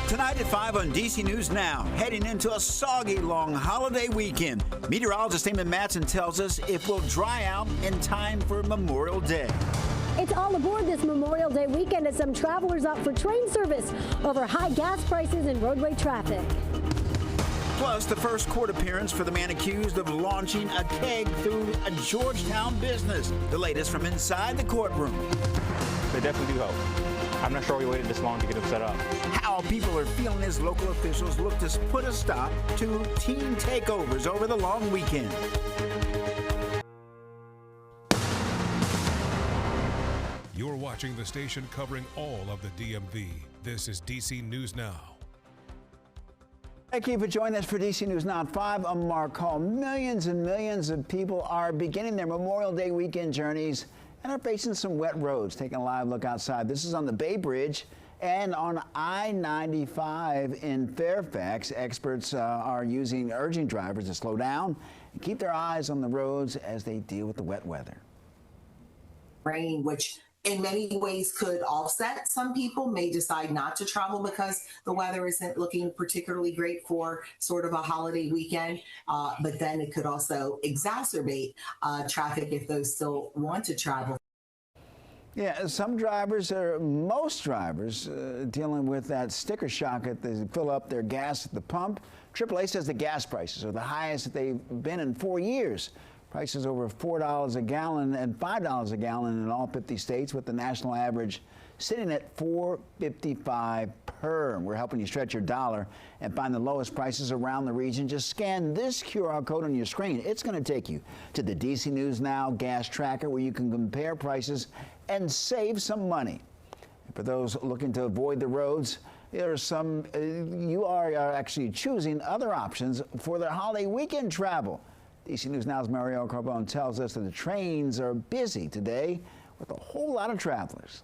Tonight at 5 on DC News Now, heading into a soggy long holiday weekend. Meteorologist Damon Matson tells us it will dry out in time for Memorial Day. It's all aboard this Memorial Day weekend as some travelers opt for train service over high gas prices and roadway traffic. Plus, the first court appearance for the man accused of launching a keg through a Georgetown business. The latest from inside the courtroom. They definitely do help. I'm not sure we waited this long to get them set up. How people are feeling as local officials look to put a stop to teen takeovers over the long weekend. You're watching the station covering all of the DMV. This is DC News Now. Thank you for joining us for DC News Now at 5. I'm Mark Hall. Millions and millions of people are beginning their Memorial Day weekend journeys and are facing some wet roads. Taking a live look outside. This is on the Bay Bridge and on I-95 in Fairfax. Experts are urging drivers to slow down and keep their eyes on the roads as they deal with the wet weather. Rain, which in many ways could offset. Some people may decide not to travel because the weather isn't looking particularly great for sort of a holiday weekend, but then it could also exacerbate traffic if those still want to travel. Yeah, most drivers dealing with that sticker shock as they fill up their gas at the pump. AAA says the gas prices are the highest that they've been in 4 years. Prices over $4 a gallon and $5 a gallon in all 50 states, with the national average sitting at $4.55 per. We're helping you stretch your dollar and find the lowest prices around the region. Just scan this QR code on your screen. It's going to take you to the DC News Now gas tracker, where you can compare prices and save some money. And for those looking to avoid the roads, there are some, you are actually choosing other options for their holiday weekend travel. DC News Now's Mario Carbone tells us that the trains are busy today with a whole lot of travelers.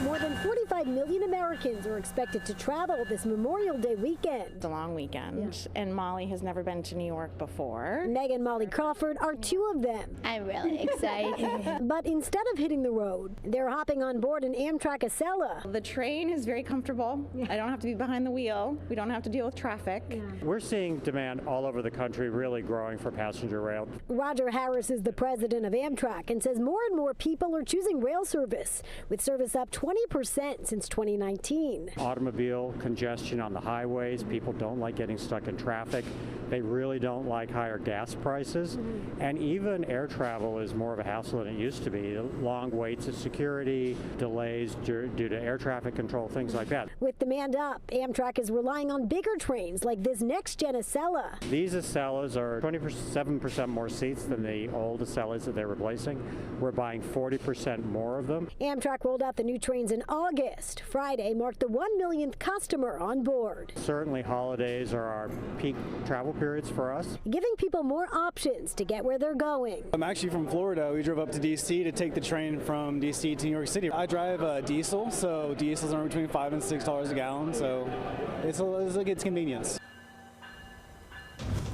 More than 45 million Americans are expected to travel this Memorial Day weekend. It's a long weekend, and Molly has never been to New York before. Meg and Molly Crawford are two of them. I'm really excited. But instead of hitting the road, they're hopping on board an Amtrak Acela. The train is very comfortable. I don't have to be behind the wheel. We don't have to deal with traffic. We're seeing demand all over the country really growing for passenger rail. Roger Harris is the president of Amtrak and says more and more people are choosing rail service, with service up 20% since 2019. Automobile congestion on the highways. People don't like getting stuck in traffic. They really don't like higher gas prices. And even air travel is more of a hassle than it used to be. Long waits at security, delays due to air traffic control, things like that. With demand up, Amtrak is relying on bigger trains like this next-gen Acela. These Acelas are 27% more seats than the old Acelas that they're replacing. We're buying 40% more of them. Amtrak rolled out the new trains in August. Friday marked the 1 millionth customer on board. Certainly holidays are our peak travel periods for us. Giving people more options to get where they're going. I'm actually from Florida. We drove up to D.C. to take the train from D.C. to New York City. I drive a diesel, so diesels are between $5 and $6 a gallon, so it's a good convenience.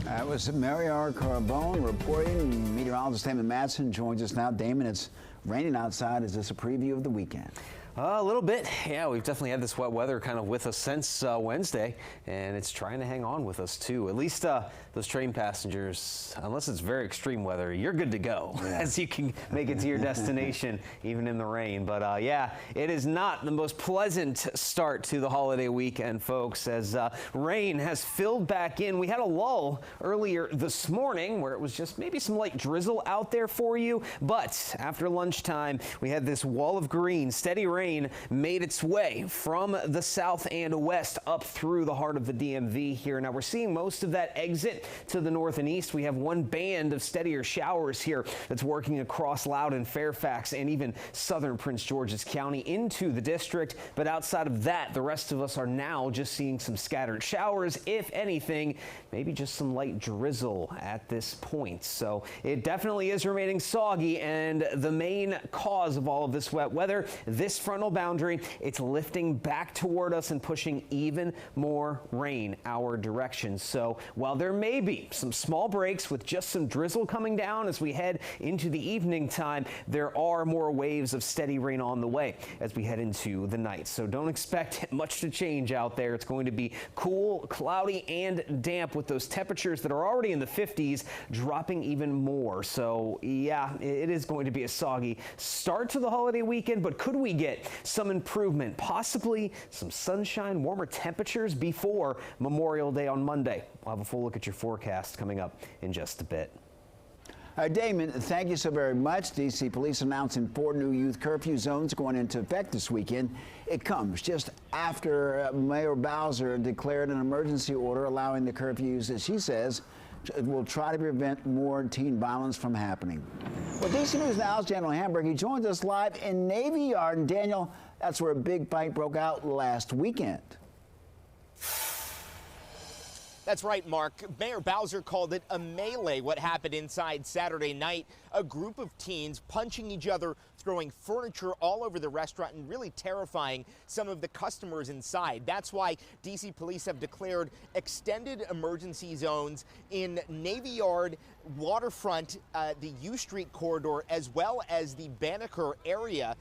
That was Mario Carbone reporting. Meteorologist Damon Matson joins us now. Damon, it's raining outside. Is this a preview of the weekend? A little bit. Yeah, we've definitely had this wet weather kind of with us since Wednesday, and it's trying to hang on with us too. At least those train passengers, unless it's very extreme weather, you're good to go as you can make it to your destination even in the rain. But yeah, it is not the most pleasant start to the holiday weekend, folks, as rain has filled back in. We had a lull earlier this morning where it was just maybe some light drizzle out there for you, but after lunchtime we had this wall of green, steady rain made its way from the south and west up through the heart of the DMV here. Now we're seeing most of that exit to the north and east. We have one band of steadier showers here that's working across Loudoun, Fairfax, and even southern Prince George's County into the district. But outside of that, the rest of us are now just seeing some scattered showers, if anything, maybe just some light drizzle at this point. So it definitely is remaining soggy, and the main cause of all of this wet weather, this front frontal boundary. It's lifting back toward us and pushing even more rain our direction. So while there may be some small breaks with just some drizzle coming down as we head into the evening time, there are more waves of steady rain on the way as we head into the night. So don't expect much to change out there. It's going to be cool, cloudy, and damp with those temperatures that are already in the 50s dropping even more. So yeah, it is going to be a soggy start to the holiday weekend, but could we get some improvement, possibly some sunshine, warmer temperatures before Memorial Day on Monday? We'll have a full look at your forecast coming up in just a bit. Damon, thank you so very much. D.C. police announcing 4 new youth curfew zones going into effect this weekend. It comes just after Mayor Bowser declared an emergency order allowing the curfews, as she says, will try to prevent more teen violence from happening. Well, D.C. News Now's Daniel Hamburg. He joins us live in Navy Yard. And Daniel, that's where a big fight broke out last weekend. That's right, Mark. Mayor Bowser called it a melee, what happened inside Saturday night. A group of teens punching each other, throwing furniture all over the restaurant, and really terrifying some of the customers inside. That's why D.C. police have declared extended emergency zones in Navy Yard, Waterfront, the U Street corridor, as well as the Banneker area.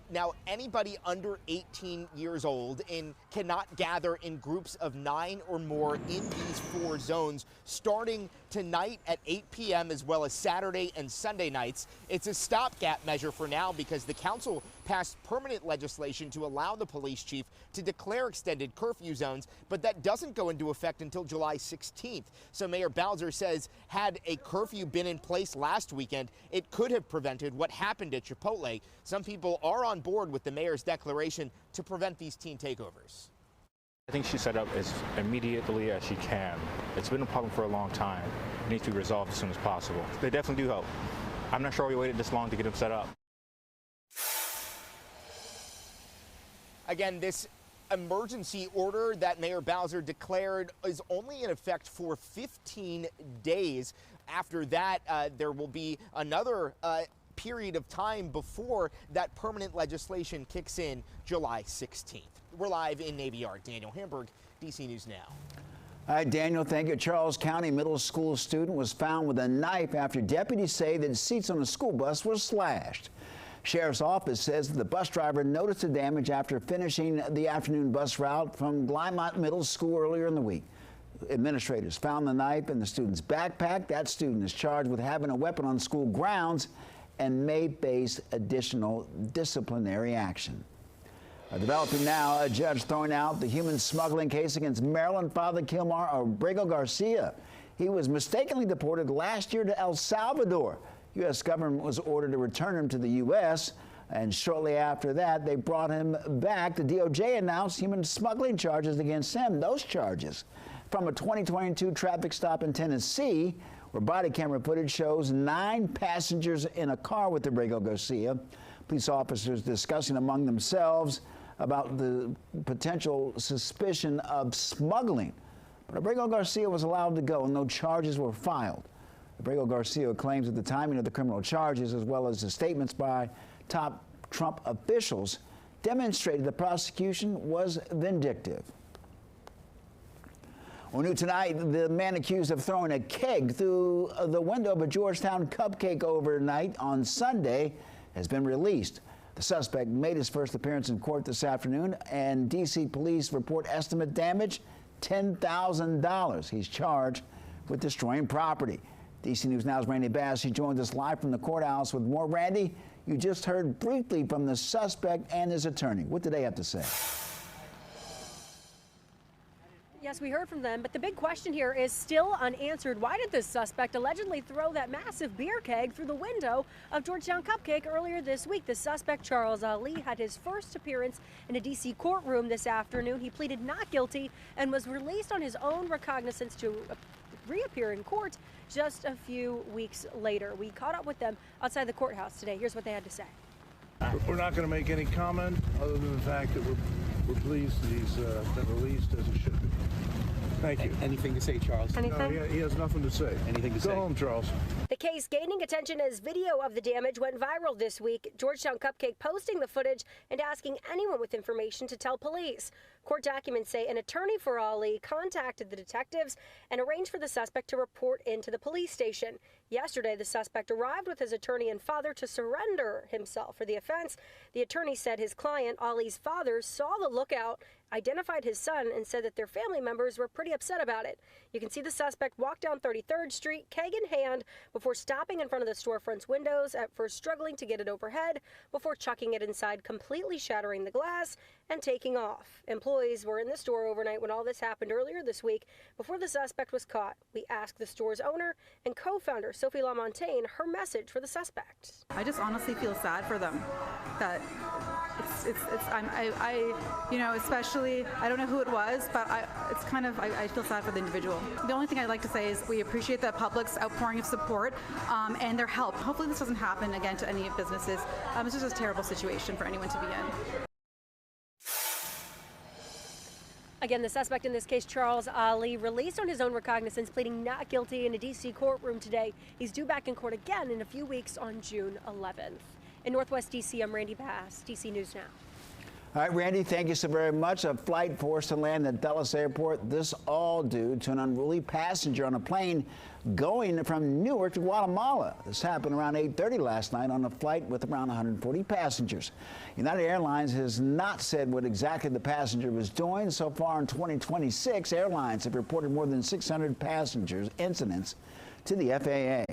Now, anybody under 18 years old cannot gather in groups of 9 or more in these 4 zones, starting tonight at 8 p.m. as well as Saturday and Sunday nights. It's a stopgap measure for now because the council passed permanent legislation to allow the police chief to declare extended curfew zones, but that doesn't go into effect until July 16th. So Mayor Bowser says had a curfew been in place last weekend, it could have prevented what happened at Chipotle. Some people are on board with the mayor's declaration to prevent these teen takeovers. I think she set up as immediately as she can. It's been a problem for a long time. It needs to be resolved as soon as possible. They definitely do help. I'm not sure we waited this long to get them set up. Again, this emergency order that Mayor Bowser declared is only in effect for 15 days. After that, there will be another period of time before that permanent legislation kicks in July 16th. We're live in Navy Yard. Daniel Hamburg, DC News Now. All right, Daniel, thank you. Charles County middle school student was found with a knife after deputies say that seats on a school bus were slashed. Sheriff's office says that the bus driver noticed the damage after finishing the afternoon bus route from Glymont Middle School earlier in the week. Administrators found the knife in the student's backpack. That student is charged with having a weapon on school grounds and may face additional disciplinary action. Developing now, a judge throwing out the human smuggling case against Maryland father Kilmar Abrego Garcia. He was mistakenly deported last year to El Salvador. U.S. government was ordered to return him to the U.S., and shortly after that, they brought him back. The DOJ announced human smuggling charges against him. Those charges from a 2022 traffic stop in Tennessee, where body camera footage shows 9 passengers in a car with Abrego Garcia. Police officers discussing among themselves about the potential suspicion of smuggling. But Abrego Garcia was allowed to go and no charges were filed. Abrego Garcia claims that the timing of the criminal charges, as well as the statements by top Trump officials, demonstrated the prosecution was vindictive. Well, new tonight, the man accused of throwing a keg through the window of a Georgetown cupcake overnight on Sunday has been released. The suspect made his first appearance in court this afternoon, and D.C. police report estimate damage $10,000. He's charged with destroying property. D.C. News Now's Randy Bass. He joins us live from the courthouse with more. Randy, you just heard briefly from the suspect and his attorney. What did they have to say? Yes, we heard from them, but the big question here is still unanswered. Why did this suspect allegedly throw that massive beer keg through the window of Georgetown Cupcake earlier this week? The suspect, Charles Ali, had his first appearance in a D.C. courtroom this afternoon. He pleaded not guilty and was released on his own recognizance to reappear in court just a few weeks later. We caught up with them outside the courthouse today. Here's what they had to say. We're not going to make any comment other than the fact that we're pleased that he's been released as it should be. Thank you. Anything to say, Charles? Anything? No, he has nothing to say. Anything to say? Go home, Charles. The case gaining attention as video of the damage went viral this week. Georgetown Cupcake posting the footage and asking anyone with information to tell police. Court documents say an attorney for Ali contacted the detectives and arranged for the suspect to report into the police station. Yesterday, the suspect arrived with his attorney and father to surrender himself for the offense. The attorney said his client, Ali's father, saw the lookout, identified his son, and said that their family members were pretty upset about it. You can see the suspect walk down 33rd Street, keg in hand, before stopping in front of the storefront's windows, at first struggling to get it overhead, before chucking it inside, completely shattering the glass, and taking off. Employees were in the store overnight when all this happened earlier this week. Before the suspect was caught, we asked the store's owner and co-founder, Sophie LaMontagne, her message for the suspect. I just honestly feel sad for them. That especially, I don't know who it was, but I feel sad for the individual. The only thing I'd like to say is we appreciate the public's outpouring of support and their help. Hopefully this doesn't happen again to any businesses. It's just a terrible situation for anyone to be in. Again, the suspect in this case, Charles Ali, released on his own recognizance, pleading not guilty in a D.C. courtroom today. He's due back in court again in a few weeks on June 11th. In Northwest D.C., I'm Randy Bass, D.C. News Now. All right, Randy, thank you so very much. A flight forced to land at Dulles Airport. This all due to an unruly passenger on a plane going from Newark to Guatemala. This happened around 8:30 last night on a flight with around 140 passengers. United Airlines has not said what exactly the passenger was doing. So far in 2026, airlines have reported more than 600 passengers incidents to the FAA.